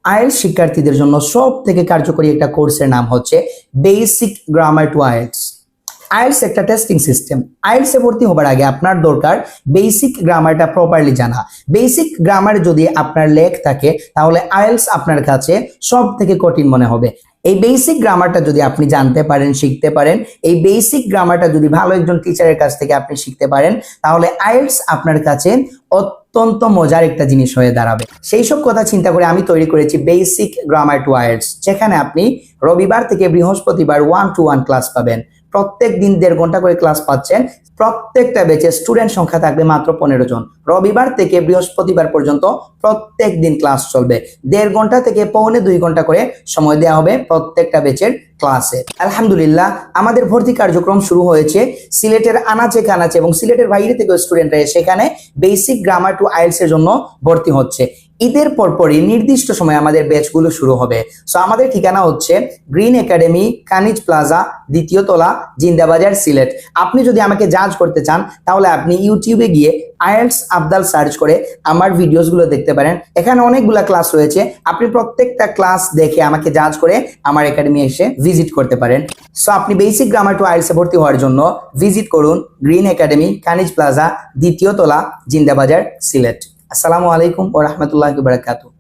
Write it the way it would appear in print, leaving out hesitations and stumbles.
IELTS শিক্ষার্থীদের জন্য সবথেকে কার্যকরী একটা কোর্সের নাম হচ্ছে basic grammar to IELTS. IELTS একটা টেস্টিং সিস্টেম। আইএলটিএস এ ভর্তি হবার আগে আপনার দরকার বেসিক গ্রামারটা প্রপারলি জানা। বেসিক গ্রামার যদি আপনার লেখ থাকে তাহলে আইএলটিএস আপনার কাছে সব থেকে কঠিন মনে হবে। এই বেসিক গ্রামারটা যদি আপনি জানতে পারেন, শিখতে পারেন, এই বেসিক গ্রামারটা যদি ভালো একজন টিচারের কাছ থেকে আপনি শিখতে পারেন, তাহলে আইএলটিএস আপনার কাছে অত্যন্ত মজার একটা জিনিস হয়ে দাঁড়াবে। সেই সব কথা চিন্তা করে আমি তৈরি করেছি বেসিক গ্রামার টু আইএলটিএস, যেখানে আপনি রবিবার থেকে বৃহস্পতিবার 1-to-1 ক্লাস পাবেন। প্রত্যেক দিন 1.5 ঘন্টা করে ক্লাস পাচ্ছেন। প্রত্যেকটা ব্যাচে স্টুডেন্ট সংখ্যা থাকবে মাত্র 15 জন। রবিবার থেকে বৃহস্পতিবার পর্যন্ত প্রত্যেক দিন ক্লাস চলবে। 1.5 ঘন্টা থেকে 1.25 ঘন্টা করে সময় দেওয়া হবে প্রত্যেকটা ব্যাচের ক্লাসে। আলহামদুলিল্লাহ, আমাদের ভর্তি কার্যক্রম শুরু হয়েছে। সিলেটের আনাচে কানাচে এবং সিলেটের বাইরে থেকে স্টুডেন্টরা সেখানে বেসিক গ্রামার টু আইএলটিএস এর জন্য ভর্তি হচ্ছে। ঈদের পরপরই নির্দিষ্ট সময় আমাদের ব্যাচগুলো শুরু হবে। সো আমাদের ঠিকানা হচ্ছে গ্রিন একাডেমি, কানিজ প্লাজা, 2য় তলা, জিন্দাবাজার, সিলেট। আপনি যদি আমাকে জাজ করতে চান তাহলে আপনি ইউটিউবে গিয়ে আইএলটিএস আফদাল সার্চ করে আমার ভিডিওসগুলো দেখতে পারেন। এখানে অনেকগুলা ক্লাস রয়েছে। আপনি প্রত্যেকটা ক্লাস দেখে আমাকে জাজ করে আমার একাডেমি এসে ভিজিট করতে পারেন। সো আপনি বেসিক গ্রামার টু আইএলটিএস এ ভর্তি হওয়ার জন্য ভিজিট করুন গ্রিন একাডেমি, কানিজ প্লাজা, 2য় তলা, জিন্দাবাজার, সিলেট। আসসালামু আলাইকুম ওয়া রাহমাতুল্লাহি ওয়া বারাকাতুহু।